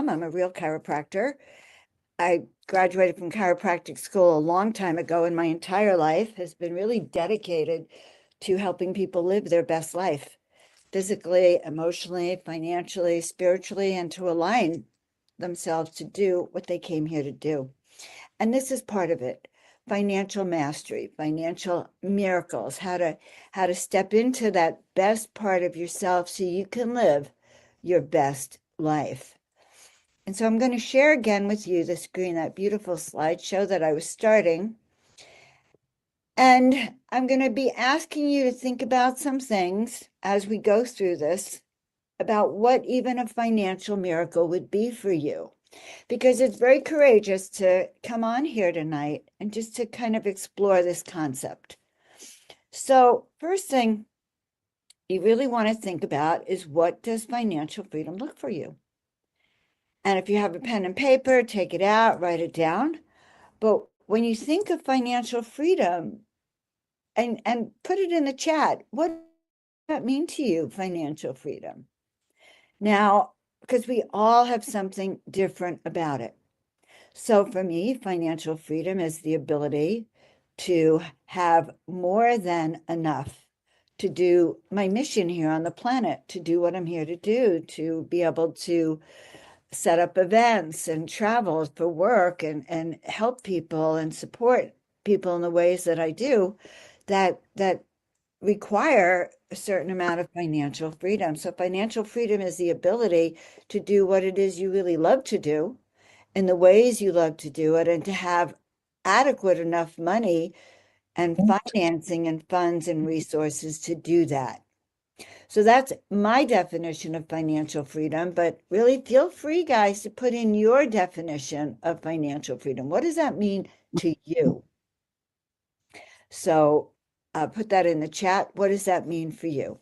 freedom. I'm a real chiropractor. I graduated from chiropractic school a long time ago, and my entire life has been really dedicated to helping people live their best life, physically, emotionally, financially, spiritually, and to align themselves to do what they came here to do. And this is part of it. Financial mastery, financial miracles, how to step into that best part of yourself so you can live your best life. And so I'm going to share again with you the screen, that beautiful slideshow that I was starting. And I'm going to be asking you to think about some things as we go through this about what even a financial miracle would be for you. Because it's very courageous to come on here tonight and just to kind of explore this concept. So first thing you really want to think about is, what does financial freedom look for you? And if you have a pen and paper, take it out, write it down. But when you think of financial freedom, and put it in the chat, what does that mean to you, financial freedom? Now, because we all have something different about it. So for me, financial freedom is the ability to have more than enough to do my mission here on the planet, to do what I'm here to do, to be able to set up events and travel for work and help people and support people in the ways that I do that require a certain amount of financial freedom. So financial freedom is the ability to do what it is you really love to do in the ways you love to do it, and to have adequate enough money and financing and funds and resources to do that. So that's my definition of financial freedom, but really feel free, guys, to put in your definition of financial freedom. What does that mean to you? So put that in the chat. What does that mean for you?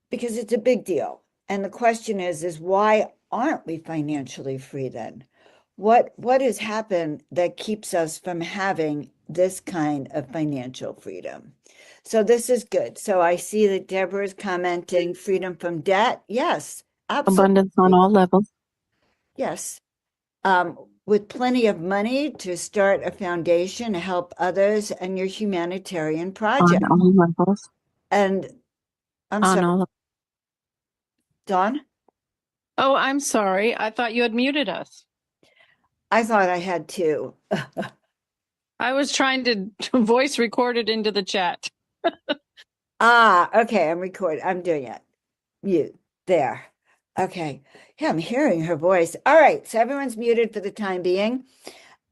Because it's a big deal. And the question is why aren't we financially free then? What has happened that keeps us from having this kind of financial freedom? So this is good. So I see that Deborah is commenting freedom from debt. Yes, absolutely. Abundance on all levels. Yes. With plenty of money to start a foundation to help others and your humanitarian project. On all levels. And I'm On sorry, all. Dawn? Oh, I'm sorry. I thought you had muted us. I thought I had two. I was trying to voice record it into the chat. Okay, I'm recording. I'm doing it. Mute. There. Okay. Yeah, I'm hearing her voice. All right, so everyone's muted for the time being.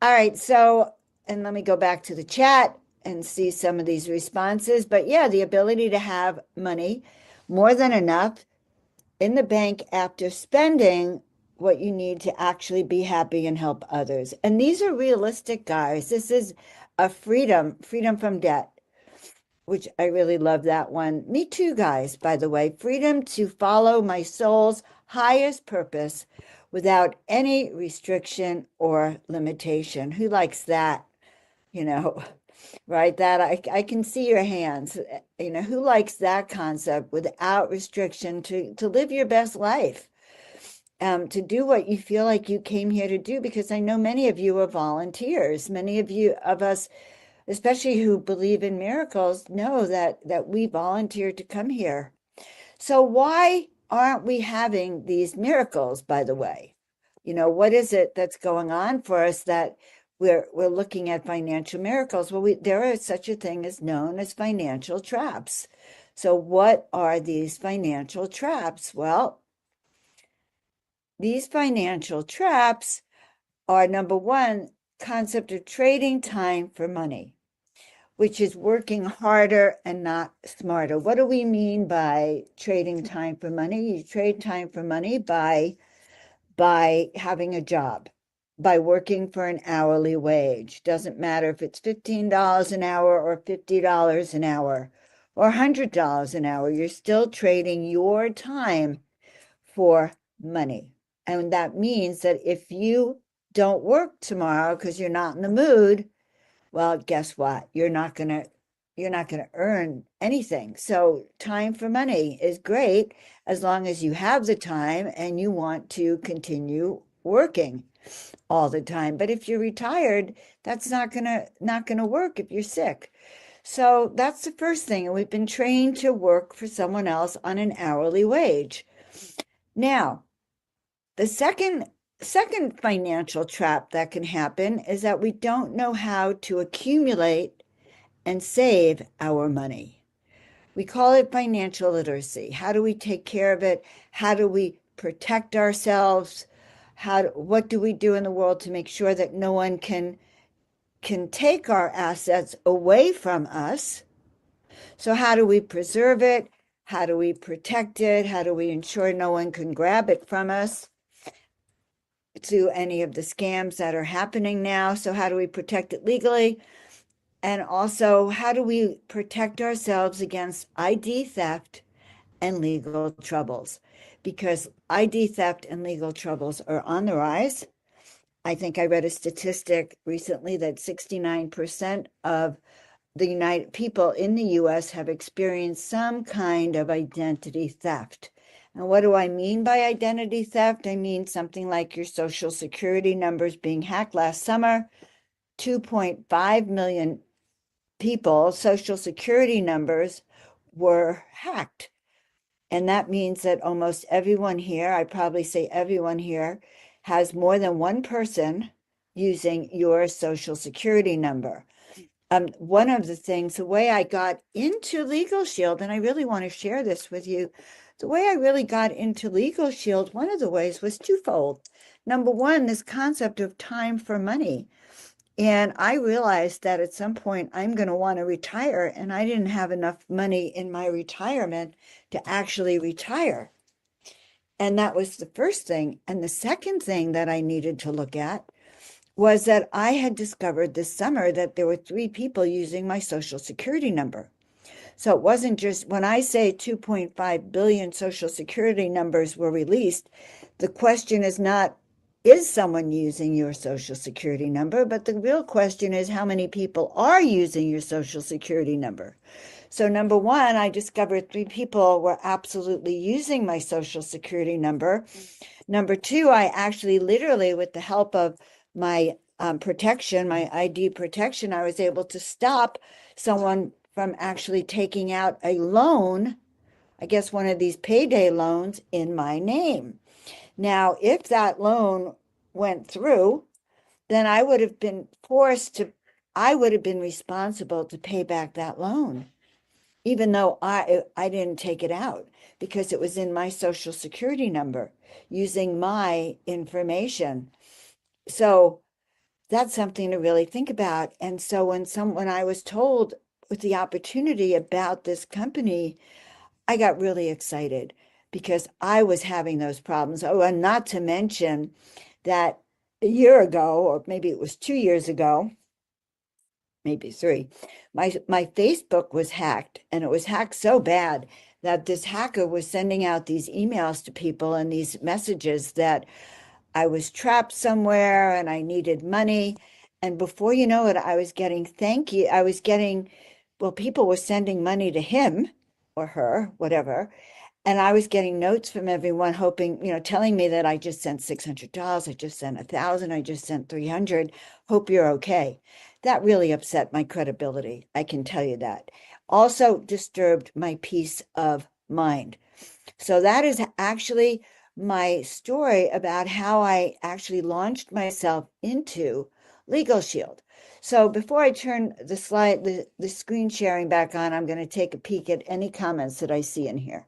All right, so, and let me go back to the chat and see some of these responses. But yeah, the ability to have money, more than enough in the bank after spending what you need to actually be happy and help others. And these are realistic, guys. This is a freedom from debt, which I really love that one. Me too, guys, by the way. Freedom to follow my soul's highest purpose without any restriction or limitation. Who likes that? You know, right? That I can see your hands. You know, who likes that concept, without restriction, to live your best life, to do what you feel like you came here to do? Because I know many of you are volunteers. Many of us, especially who believe in miracles, know that we volunteered to come here. So why aren't we having these miracles, by the way? You know, what is it that's going on for us that we're looking at financial miracles? Well, there is such a thing as known as financial traps. So what are these financial traps? Well, these financial traps are, number one, concept of trading time for money, which is working harder and not smarter. What do we mean by trading time for money? You trade time for money by having a job, by working for an hourly wage. Doesn't matter if it's $15 an hour or $50 an hour or $100 an hour. You're still trading your time for money. And that means that if you don't work tomorrow because you're not in the mood, well, guess what? You're not going to you're not going to earn anything. So time for money is great as long as you have the time and you want to continue working all the time. But if you're retired, that's not gonna work if you're sick. So that's the first thing. And we've been trained to work for someone else on an hourly wage. Now, the second financial trap that can happen is that we don't know how to accumulate and save our money. We call it financial literacy. How do we take care of it? How do we protect ourselves? What do we do in the world to make sure that no one can take our assets away from us? So how do we preserve it? How do we protect it? How do we ensure no one can grab it from us through any of the scams that are happening now? So how do we protect it legally? And also, how do we protect ourselves against ID theft and legal troubles? Because ID theft and legal troubles are on the rise. I think I read a statistic recently that 69% of the United people in the US have experienced some kind of identity theft. And what do I mean by identity theft? I mean something like your social security numbers being hacked last summer. 2.5 million people, social security numbers were hacked. And that means that almost everyone here, I probably say everyone here, has more than one person using your social security number. One of the things, the way I got into Legal Shield, and I really want to share this with you, the way I really got into Legal Shield, one of the ways was twofold. Number one, this concept of time for money. And I realized that at some point I'm going to want to retire, and I didn't have enough money in my retirement to actually retire. And that was the first thing. And the second thing that I needed to look at was that I had discovered this summer that there were 3 people using my social security number. So it wasn't just when I say 2.5 billion social security numbers were released, the question is not, is someone using your social security number? But the real question is, how many people are using your social security number? So number one, I discovered 3 people were absolutely using my social security number. Number two, I actually literally, with the help of my protection, my ID protection, I was able to stop someone from actually taking out a loan, I guess one of these payday loans in my name. Now, if that loan went through, then I would have been responsible to pay back that loan, even though I didn't take it out because it was in my social security number using my information. So that's something to really think about. And so when I was told with the opportunity about this company, I got really excited because I was having those problems. Oh, and not to mention that a year ago, or maybe it was 2 years ago, maybe 3, my Facebook was hacked, and it was hacked so bad that this hacker was sending out these emails to people and these messages that I was trapped somewhere and I needed money. And before you know it, I was getting thank you. Well, people were sending money to him or her, whatever. And I was getting notes from everyone hoping, telling me that I just sent $600, I just sent 1,000, I just sent 300. Hope you're okay. That really upset my credibility. I can tell you that. Also disturbed my peace of mind. So that is actually my story about how I actually launched myself into Legal Shield. So before I turn the screen sharing back on, I'm going to take a peek at any comments that I see in here.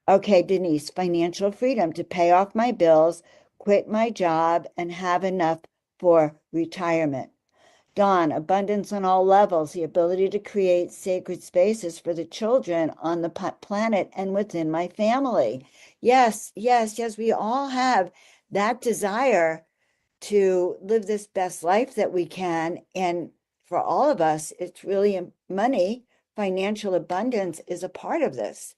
Okay, Denise, financial freedom to pay off my bills, quit my job, and have enough for retirement. Dawn, abundance on all levels, the ability to create sacred spaces for the children on the planet and within my family. Yes, yes, yes, we all have that desire to live this best life that we can. And for all of us, it's really money, financial abundance is a part of this.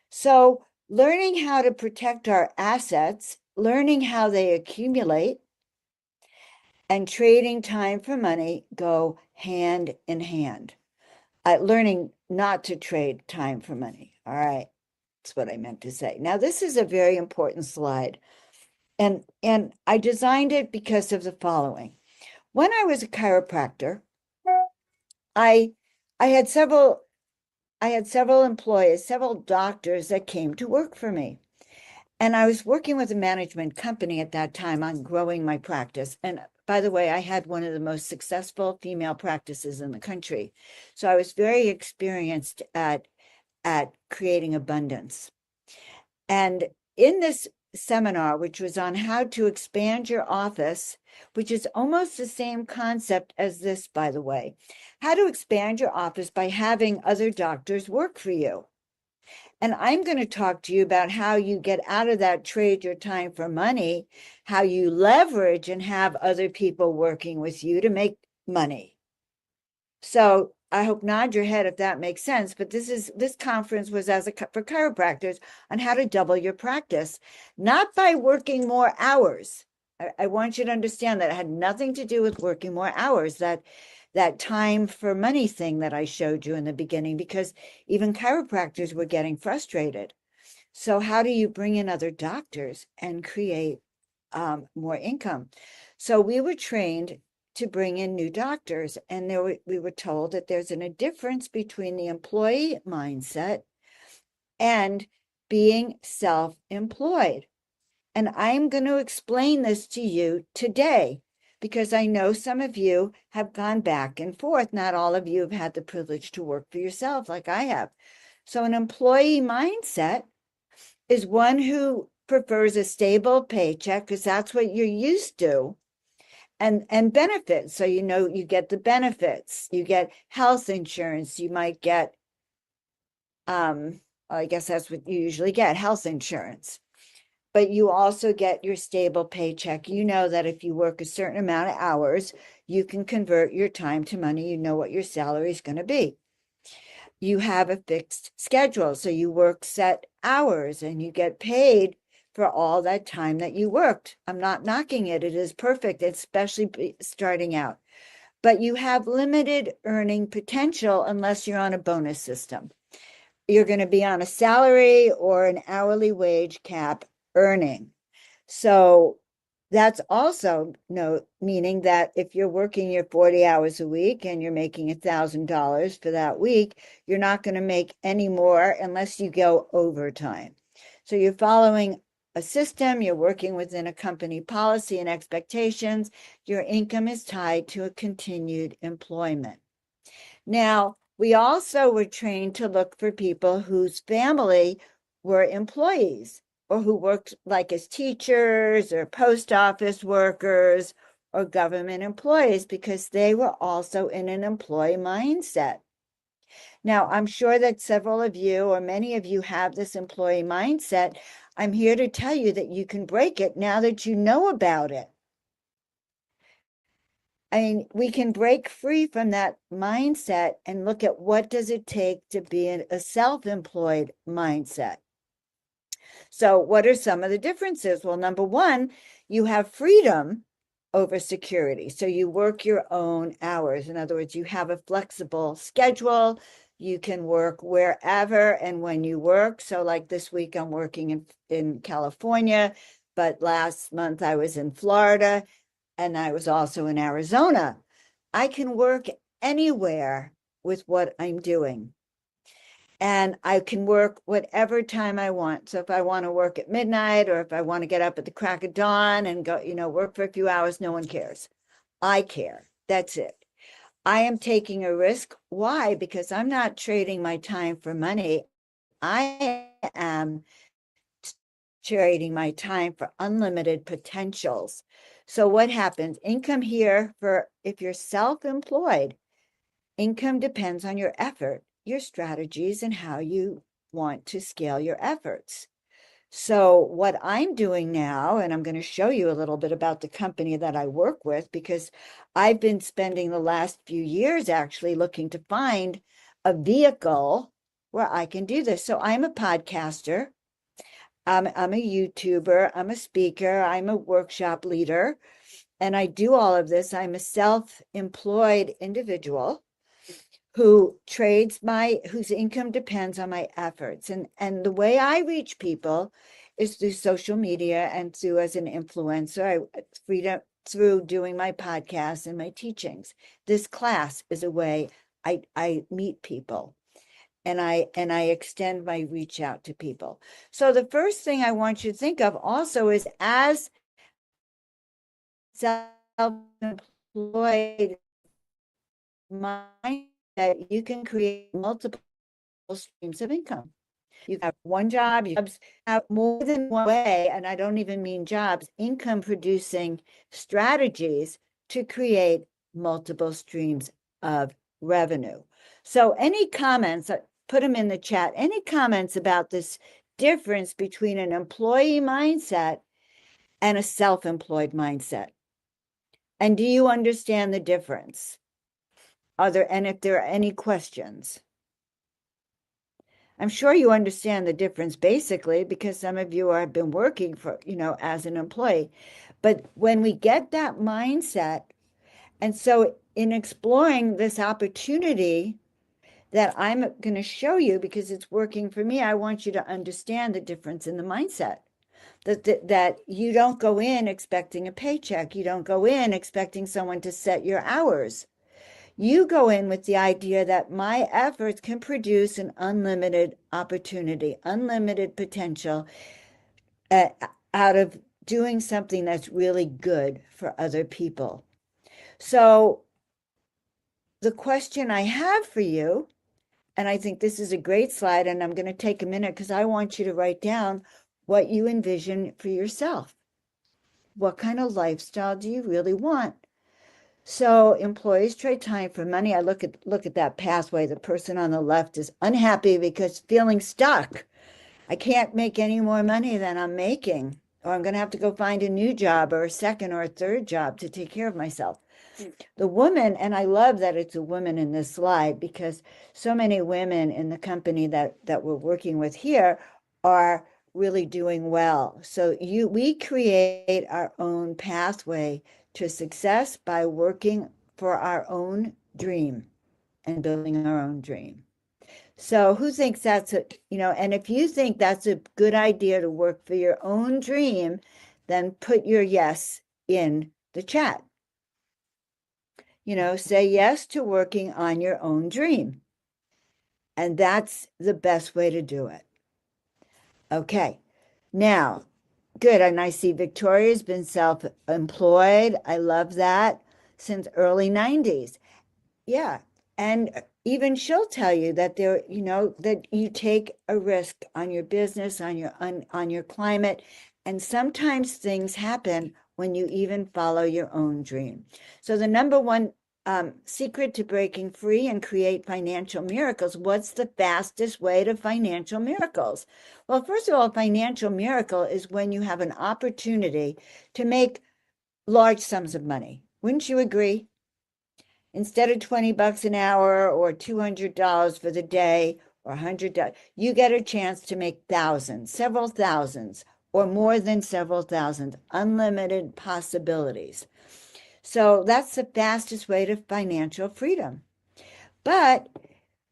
So learning how to protect our assets, learning how they accumulate, and trading time for money go hand in hand. learning not to trade time for money. All right. That's what I meant to say. Now, this is a very important slide. And I designed it because of the following. When I was a chiropractor, I had several employees, several doctors that came to work for me. And I was working with a management company at that time on growing my practice. And by the way, I had one of the most successful female practices in the country. So I was very experienced at creating abundance. And in this seminar, which was on how to expand your office, which is almost the same concept as this, by the way, how to expand your office by having other doctors work for you. And I'm going to talk to you about how you get out of that trade your time for money, how you leverage and have other people working with you to make money. So I hope nod your head if that makes sense. But this conference was for chiropractors on how to double your practice, not by working more hours. I want you to understand that it had nothing to do with working more hours, that time for money thing that I showed you in the beginning, because even chiropractors were getting frustrated. So how do you bring in other doctors and create more income? So we were trained to bring in new doctors, and we were told that there's a difference between the employee mindset and being self-employed. And I'm going to explain this to you today because I know some of you have gone back and forth. Not all of you have had the privilege to work for yourself like I have. So an employee mindset is one who prefers a stable paycheck because that's what you're used to, and benefits. So you get the benefits, you get health insurance, you might get I guess that's what you usually get, health insurance. But you also get your stable paycheck. You know that if you work a certain amount of hours, you can convert your time to money. You know what your salary is going to be. You have a fixed schedule. So you work set hours and you get paid for all that time that you worked. I'm not knocking it. It is perfect, especially starting out. But you have limited earning potential unless you're on a bonus system. You're going to be on a salary or an hourly wage cap earning. So that's also meaning that if you're working your 40 hours a week and you're making $1,000 for that week, you're not going to make any more unless you go overtime. So you're following a system, you're working within a company policy and expectations. Your income is tied to a continued employment. Now, we also were trained to look for people whose family were employees or who worked like as teachers or post office workers or government employees because they were also in an employee mindset. Now, I'm sure that several of you or many of you have this employee mindset. I'm here to tell you that you can break it now that you know about it. I mean, we can break free from that mindset and look at what does it take to be a self-employed mindset. So what are some of the differences? Well, number one, you have freedom over security. So you work your own hours. In other words, you have a flexible schedule. You can work wherever and when you work. So like this week, I'm working in California, but last month I was in Florida. And I was also in Arizona. I can work anywhere with what I'm doing. And I can work whatever time I want. So if I want to work at midnight or if I want to get up at the crack of dawn and go, work for a few hours, no one cares. I care. That's it. I am taking a risk. Why? Because I'm not trading my time for money. I am trading my time for unlimited potentials. So what happens? Income here if you're self-employed, income depends on your effort, your strategies, and how you want to scale your efforts. So what I'm doing now, and I'm going to show you a little bit about the company that I work with, because I've been spending the last few years actually looking to find a vehicle where I can do this. So I'm a podcaster. I'm a YouTuber, I'm a speaker, I'm a workshop leader, and I do all of this. I'm a self-employed individual whose income depends on my efforts. And the way I reach people is through social media and through as an influencer, through doing my podcasts and my teachings. This class is a way I meet people and I extend my reach out to people. So the first thing I want you to think of also is as self-employed mindset, you can create multiple streams of income. You have one job, you have more than one way, and I don't even mean jobs, income producing strategies to create multiple streams of revenue. So any comments, put them in the chat. Any comments about this difference between an employee mindset and a self-employed mindset? And do you understand the difference? And if there are any questions? I'm sure you understand the difference basically because some of you have been working for, as an employee. But when we get that mindset, and so in exploring this opportunity that I'm going to show you because it's working for me, I want you to understand the difference in the mindset. That you don't go in expecting a paycheck. You don't go in expecting someone to set your hours. You go in with the idea that my efforts can produce an unlimited opportunity, unlimited potential out of doing something that's really good for other people. So the question I have for you, and I think this is a great slide, and I'm going to take a minute because I want you to write down what you envision for yourself. What kind of lifestyle do you really want? So employees trade time for money. I look at that pathway. The person on the left is unhappy because feeling stuck. I can't make any more money than I'm making, or I'm going to have to go find a new job or a second or a third job to take care of myself. The woman, and I love that it's a woman in this slide because so many women in the company that we're working with here are really doing well. So we create our own pathway to success by working for our own dream and building our own dream. So who thinks that's and if you think that's a good idea to work for your own dream, then put your yes in the chat. Say yes to working on your own dream. And that's the best way to do it. Okay. Now, good. And I see Victoria's been self-employed. I love that since early 90s. Yeah. And even she'll tell you that that you take a risk on your business, on your climate, and sometimes things happen when you even follow your own dream. So the number one secret to breaking free and create financial miracles, what's the fastest way to financial miracles? Well, first of all, a financial miracle is when you have an opportunity to make large sums of money. Wouldn't you agree? Instead of $20 an hour or $200 for the day or $100, you get a chance to make thousands, several thousands, or more than several thousand, unlimited possibilities. So that's the fastest way to financial freedom. But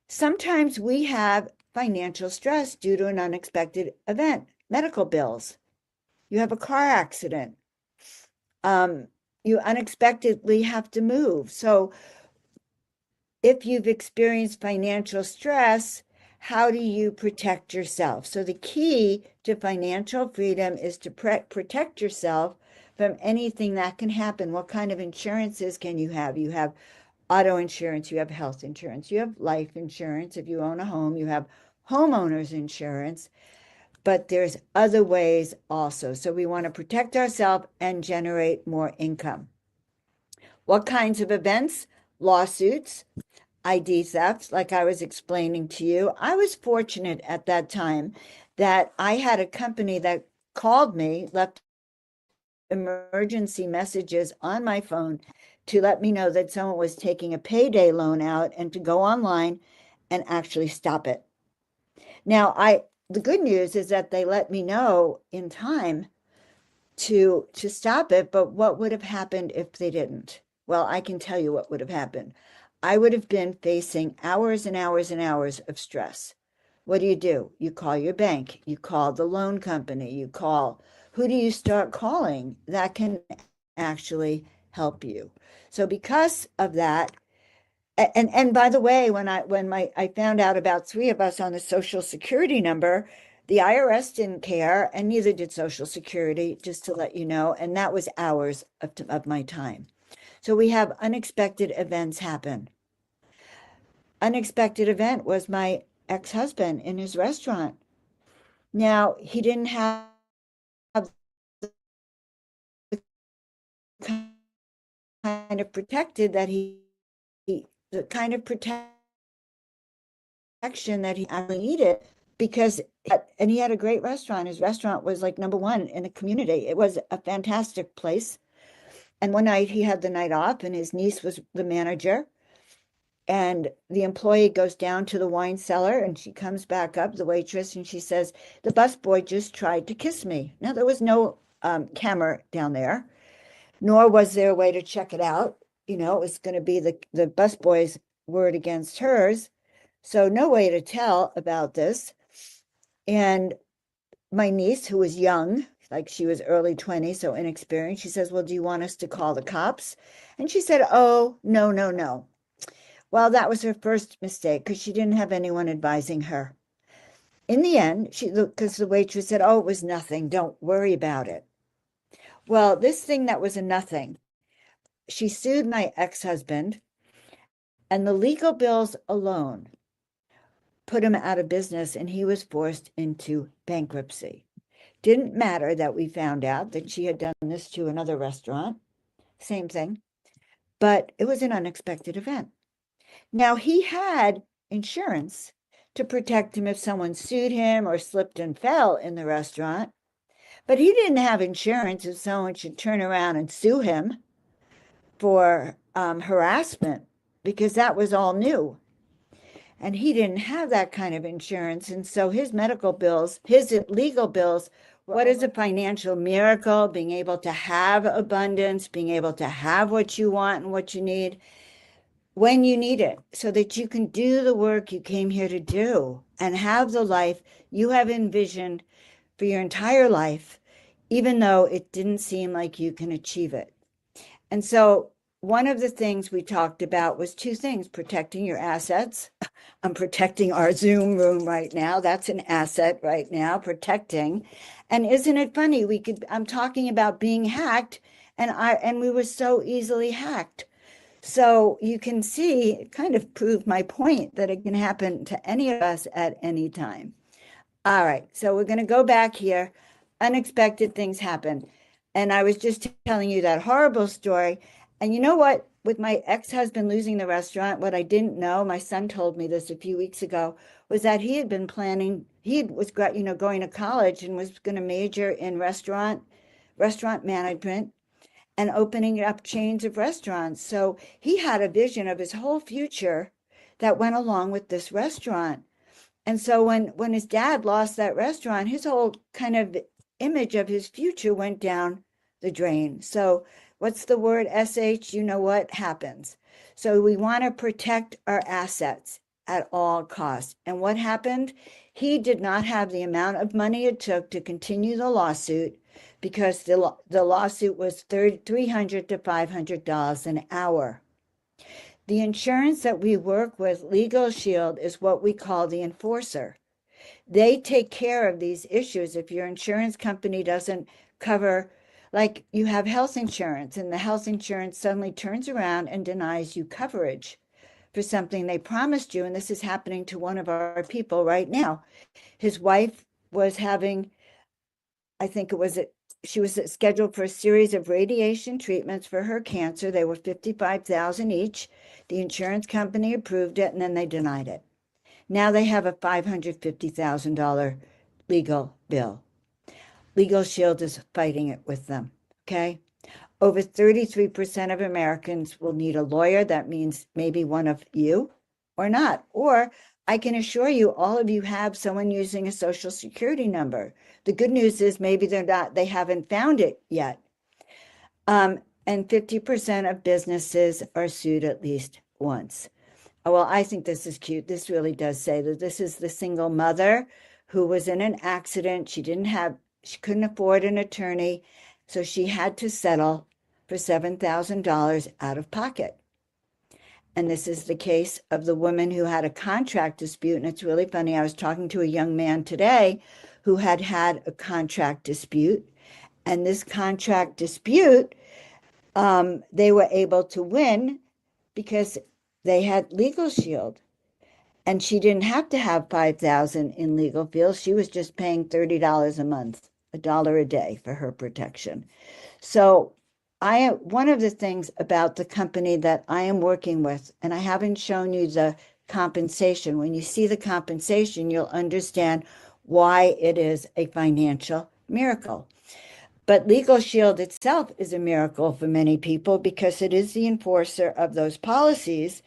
sometimes we have financial stress due to an unexpected event, medical bills. You have a car accident. You unexpectedly have to move. So if you've experienced financial stress, how do you protect yourself? So the key to financial freedom is to protect yourself from anything that can happen. What kind of insurances can you have? You have auto insurance, you have health insurance, you have life insurance. If you own a home, you have homeowners insurance, but there's other ways also. So we want to protect ourselves and generate more income. What kinds of events? Lawsuits, ID theft, like I was explaining to you. I was fortunate at that time that I had a company that called me, left emergency messages on my phone to let me know that someone was taking a payday loan out and to go online and actually stop it. Now, the good news is that they let me know in time to stop it, but what would have happened if they didn't? Well, I can tell you what would have happened. I would have been facing hours and hours and hours of stress. What do? You call your bank, you call the loan company, you call, who do you start calling that can actually help you? So because of that, and by the way, I found out about three of us on the Social Security number, the IRS didn't care, and neither did Social Security, just to let you know, and that was hours of my time. So we have unexpected events happen. Unexpected event was my ex-husband in his restaurant. Now, he didn't have the kind of protected that the kind of protection that he actually needed because, and he had a great restaurant. His restaurant was like number one in the community. It was a fantastic place. And one night he had the night off, and his niece was the manager. And the employee goes down to the wine cellar, and she comes back up, the waitress, and she says, "The busboy just tried to kiss me." Now, there was no camera down there, nor was there a way to check it out. You know, it was going to be the busboy's word against hers. So no way to tell about this. And my niece, who was young, like she was early 20s, so inexperienced, she says, "Well, do you want us to call the cops?" And she said, "Oh, no, no, no." Well, that was her first mistake because she didn't have anyone advising her. In the end, because the waitress said, "Oh, it was nothing. Don't worry about it." Well, this thing that was a nothing, she sued my ex-husband, and the legal bills alone put him out of business, and he was forced into bankruptcy. Didn't matter that we found out that she had done this to another restaurant, same thing, but it was an unexpected event. Now, he had insurance to protect him if someone sued him or slipped and fell in the restaurant, but he didn't have insurance if someone should turn around and sue him for harassment, because that was all new. And he didn't have that kind of insurance. And so his medical bills, his legal bills, what is a financial miracle? Being able to have abundance, being able to have what you want and what you need when you need it, so that you can do the work you came here to do and have the life you have envisioned for your entire life, even though it didn't seem like you can achieve it. And so one of the things we talked about was two things: protecting your assets. I'm protecting our Zoom room right now. That's an asset right now, protecting. And isn't it funny? I'm talking about being hacked, and we were so easily hacked. So you can see, it kind of proved my point that it can happen to any of us at any time. All right, so we're going to go back here. Unexpected things happen. And I was just telling you that horrible story. And you know what? With my ex-husband losing the restaurant, what I didn't know, my son told me this a few weeks ago, was that he had been planning, he was going to college and was going to major in restaurant management and opening up chains of restaurants. So he had a vision of his whole future that went along with this restaurant. And so when his dad lost that restaurant, his whole kind of image of his future went down the drain. So what's the word? SH, you know what happens. So we want to protect our assets at all costs. And what happened? He did not have the amount of money it took to continue the lawsuit, because the lawsuit was $300 to $500 an hour. The insurance that we work with, Legal Shield, is what we call the enforcer. They take care of these issues. If your insurance company doesn't cover, like you have health insurance, and the health insurance suddenly turns around and denies you coverage for something they promised you. And this is happening to one of our people right now. His wife was having, I think it was, she was scheduled for a series of radiation treatments for her cancer. They were $55,000 each. The insurance company approved it, and then they denied it. Now they have a $550,000 legal bill. Legal Shield is fighting it with them. Okay. Over 33% of Americans will need a lawyer. That means maybe one of you or not. Or I can assure you, all of you have someone using a Social Security number. The good news is maybe they haven't found it yet. And 50% of businesses are sued at least once. Oh, well, I think this is cute. This really does say that this is the single mother who was in an accident. She couldn't afford an attorney, so she had to settle for $7,000 out of pocket. And this is the case of the woman who had a contract dispute. And it's really funny. I was talking to a young man today who had had a contract dispute. And this contract dispute, they were able to win because they had Legal Shield. And she didn't have to have 5,000 in legal fees. She was just paying $30 a month, $1 a day for her protection. So one of the things about the company that I am working with, and I haven't shown you the compensation. When you see the compensation, you'll understand why it is a financial miracle. But Legal Shield itself is a miracle for many people because it is the enforcer of those policies.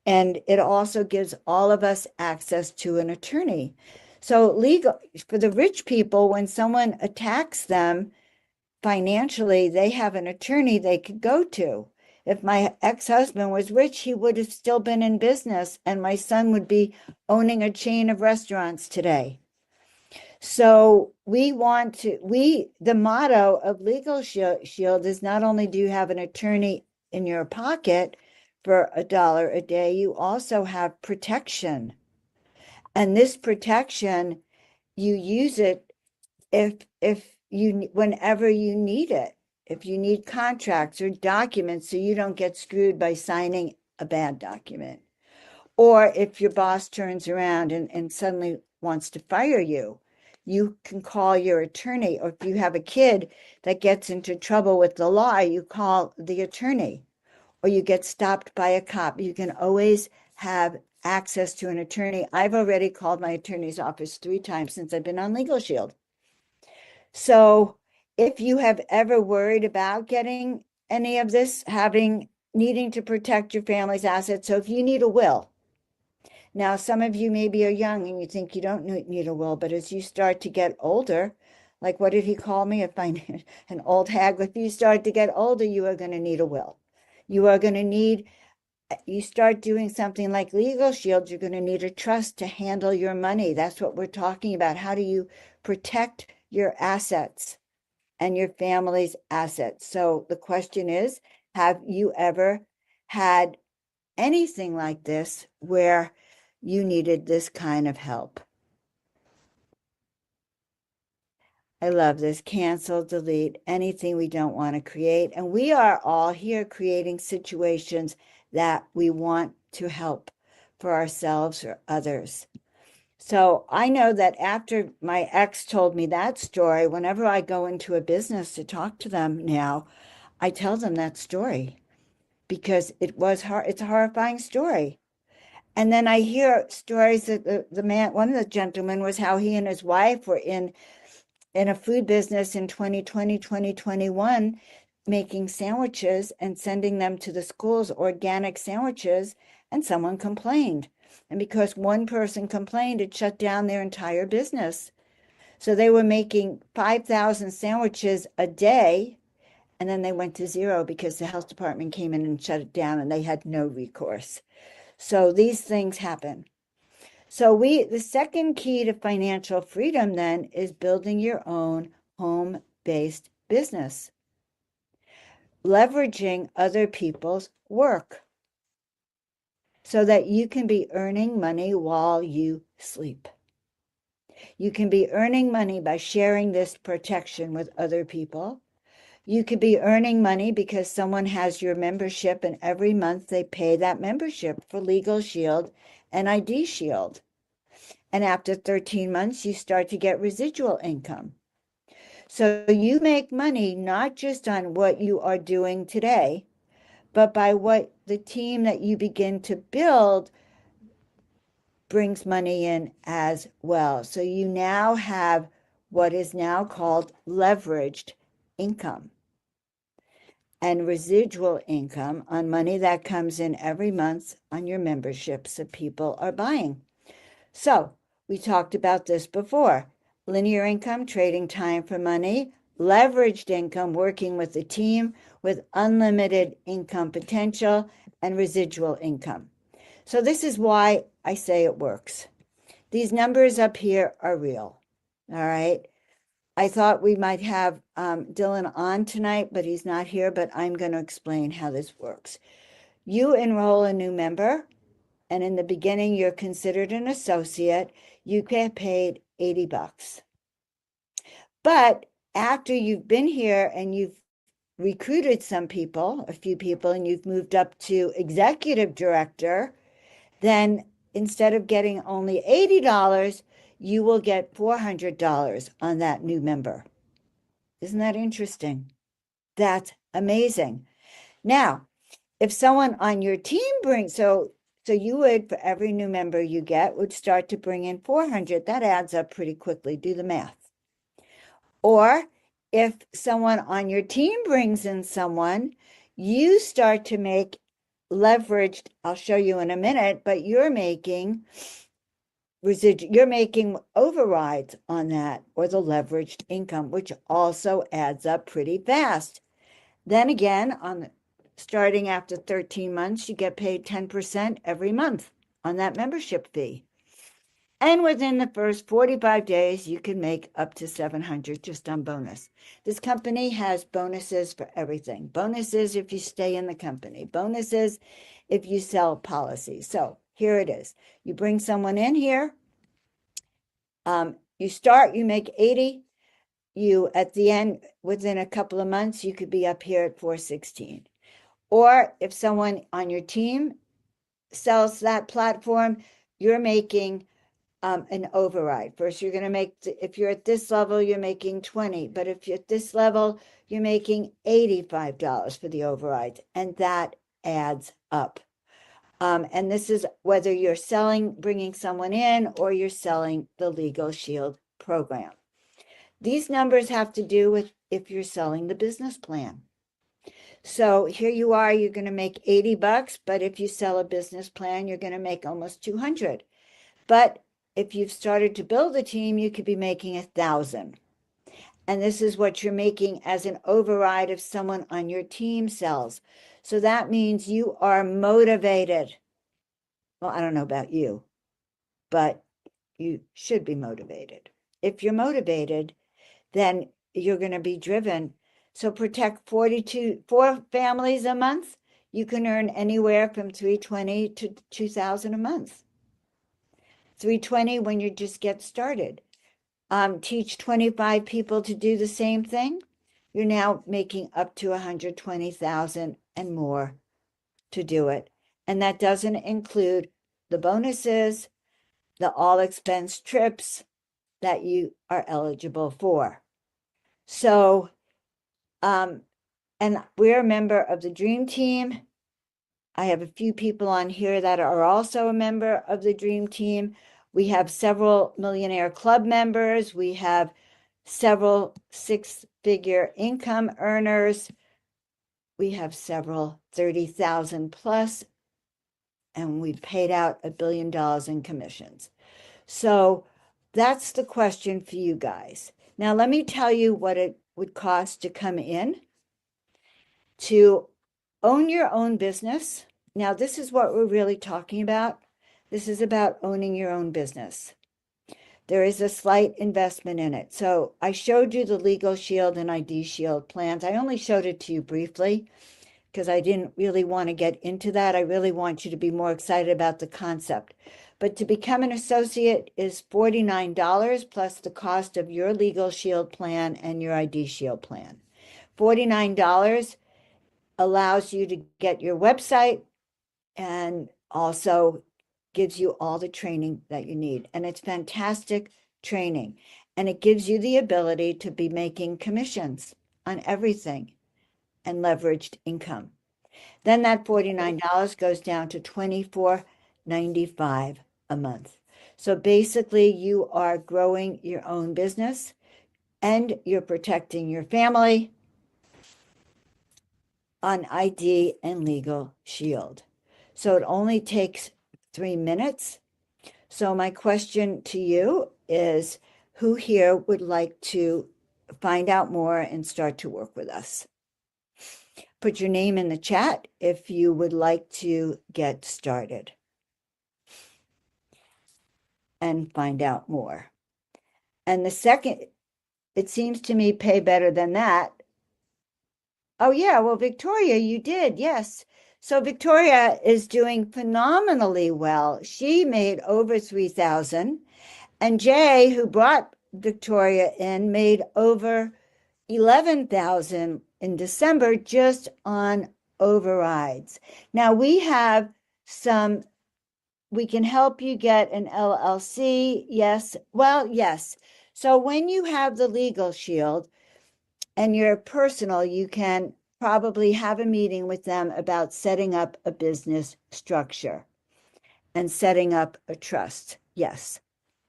And it also gives all of us access to an attorney. So for the rich people, when someone attacks them financially, they have an attorney they could go to. If my ex-husband was rich, he would have still been in business, and my son would be owning a chain of restaurants today. So the motto of Legal Shield is not only do you have an attorney in your pocket for $1 a day, you also have protection. And this protection, you use it whenever you need it. If you need contracts or documents so you don't get screwed by signing a bad document. Or if your boss turns around and suddenly wants to fire you, you can call your attorney. Or if you have a kid that gets into trouble with the law, you call the attorney. Or you get stopped by a cop. You can always have access to an attorney. I've already called my attorney's office 3 times since I've been on Legal Shield. So if you have ever worried about getting any of this, needing to protect your family's assets, so if you need a will, now some of you maybe are young and you think you don't need a will, but as you start to get older, like what did he call me? An old hag. If you start to get older, you are going to need a will. You start doing something like Legal Shield, you're going to need a trust to handle your money. That's what we're talking about. How do you protect your assets and your family's assets? So the question is, have you ever had anything like this where you needed this kind of help? I love this. Cancel, delete, anything we don't want to create. And we are all here creating situations that we want to help for ourselves or others. So I know that after my ex told me that story, whenever I go into a business to talk to them now, I tell them that story because it's a horrifying story. And then I hear stories that one of the gentlemen was how he and his wife were in a food business in 2020, 2021, making sandwiches and sending them to the schools, organic sandwiches, and someone complained. And because one person complained, it shut down their entire business. So they were making 5,000 sandwiches a day, and then they went to zero because the health department came in and shut it down, and they had no recourse. So these things happen. So the second key to financial freedom then is building your own home-based business, leveraging other people's work so that you can be earning money while you sleep. You can be earning money by sharing this protection with other people. You could be earning money because someone has your membership and every month they pay that membership for Legal Shield and ID Shield. And after 13 months, you start to get residual income. So you make money not just on what you are doing today, but by what the team that you begin to build brings money in as well. So you now have what is now called leveraged income and residual income on money that comes in every month on your memberships that people are buying. So we talked about this before. Linear income, trading time for money, leveraged income, working with a team with unlimited income potential, and residual income. So this is why I say it works. These numbers up here are real. All right. I thought we might have Dylan on tonight, but he's not here, but I'm going to explain how this works. You enroll a new member, and in the beginning, you're considered an associate. You get paid $80. But after you've been here and you've recruited some people, a few people, and you've moved up to executive director, then instead of getting only $80, you will get $400 on that new member. Isn't that interesting? That's amazing. Now, if someone on your team brings, so you would, for every new member you get, would start to bring in 400. That adds up pretty quickly. Do the math. Or if someone on your team brings in someone, you start to make leveraged, I'll show you in a minute, but you're making overrides on that, or the leveraged income, which also adds up pretty fast. Then again, starting after 13 months, you get paid 10% every month on that membership fee. And within the first 45 days, you can make up to $700 just on bonus. This company has bonuses for everything. Bonuses if you stay in the company. Bonuses if you sell policies. So here it is. You bring someone in here. You make 80. You, at the end, within a couple of months, you could be up here at 416. Or if someone on your team sells that platform, you're making an override. First, you're going to make, if you're at this level, you're making 20, but if you're at this level, you're making $85 for the override, and that adds up. And this is whether you're bringing someone in, or you're selling the Legal Shield program. These numbers have to do with if you're selling the business plan. So here you are, you're going to make $80, but if you sell a business plan, you're going to make almost 200. But if you've started to build a team, you could be making 1,000. And this is what you're making as an override if someone on your team sells. So that means you are motivated. Well, I don't know about you, but you should be motivated. If you're motivated, then you're going to be driven. So protect 4 families a month. You can earn anywhere from $320 to $2,000 a month. $320 when you just get started. Teach 25 people to do the same thing. You're now making up to $120,000 and more to do it. And that doesn't include the bonuses, the all expense trips that you are eligible for. So, and we're a member of the Dream Team. I have a few people on here that are also a member of the Dream Team. We have several Millionaire Club members. We have several 6-figure income earners. We have several 30,000 plus, and we've paid out $1 billion in commissions. So that's the question for you guys. Now, let me tell you what it would cost to come in to own your own business. Now, this is what we're really talking about. This is about owning your own business. There is a slight investment in it. So I showed you the Legal Shield and ID Shield plans. I only showed it to you briefly because I didn't really want to get into that. I really want you to be more excited about the concept. But to become an associate is $49 plus the cost of your Legal Shield plan and your ID Shield plan. $49 allows you to get your website and also gives you all the training that you need. And it's fantastic training. And it gives you the ability to be making commissions on everything and leveraged income. Then that $49 goes down to $24.95 a month. So basically, you are growing your own business and you're protecting your family on ID and Legal Shield. So it only takes 3 minutes. So my question to you is, who here would like to find out more and start to work with us? put your name in the chat if you would like to get started and find out more. And the second, it seems to me, pay better than that. Oh, yeah. Well, Victoria, you did. Yes. So Victoria is doing phenomenally well. She made over 3,000. And Jay, who brought Victoria in, made over 11,000 in December just on overrides. Now we have we can help you get an LLC. Yes. Well, yes. So when you have the legal shield and you're personal, you can probably have a meeting with them about setting up a business structure and setting up a trust. Yes.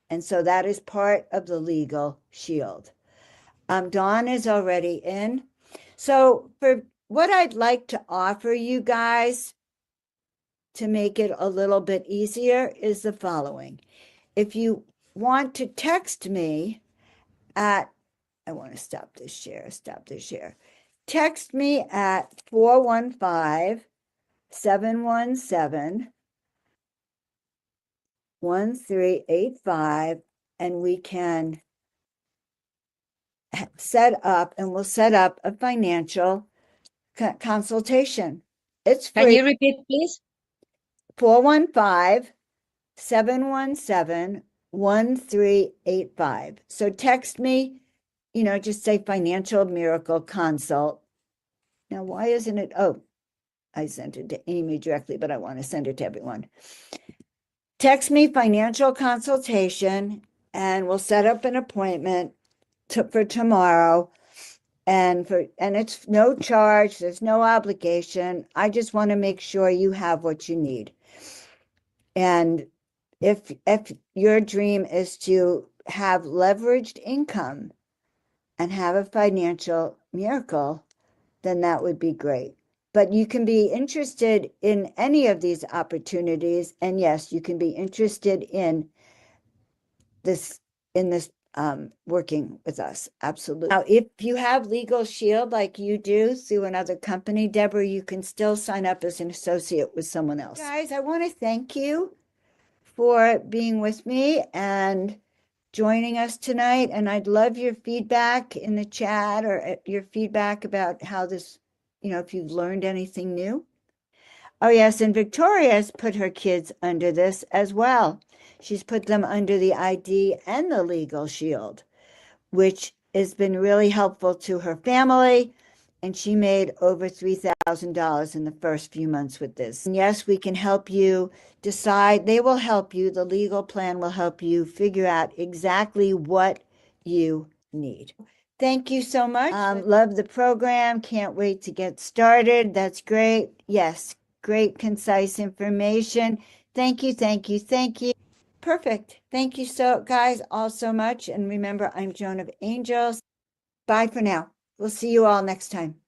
And so that is part of the legal shield. Dawn is already in. So for what I'd like to offer you guys to make it a little bit easier is the following. If you want to text me at, I want to stop this share. Text me at 415-717-1385, and we can we'll set up a financial consultation. It's Can free. you repeat, please? 415-717-1385. So text me, just say financial miracle consult. Now, why isn't it? Oh, I sent it to Amy directly, but I want to send it to everyone. Text me financial consultation, and we'll set up an appointment for tomorrow. And it's no charge, there's no obligation. I just want to make sure you have what you need. And if your dream is to have leveraged income and have a financial miracle, then that would be great. But you can be interested in any of these opportunities. And yes, you can be interested in this working with us. Absolutely. Now, if you have Legal Shield like you do through another company, Deborah, you can still sign up as an associate with someone else. Guys, I want to thank you for being with me and joining us tonight. And I'd love your feedback in the chat, or your feedback about how this, if you've learned anything new. Oh, yes. And Victoria's put her kids under this as well. She's put them under the ID and the Legal Shield, which has been really helpful to her family. And she made over $3,000 in the first few months with this. And yes, we can help you decide. They will help you. The legal plan will help you figure out exactly what you need. Thank you so much. Love the program. Can't wait to get started. That's great. Yes, great, concise information. Thank you. Perfect. Thank you guys all so much. And remember, I'm Joan of Angels. Bye for now. We'll see you all next time.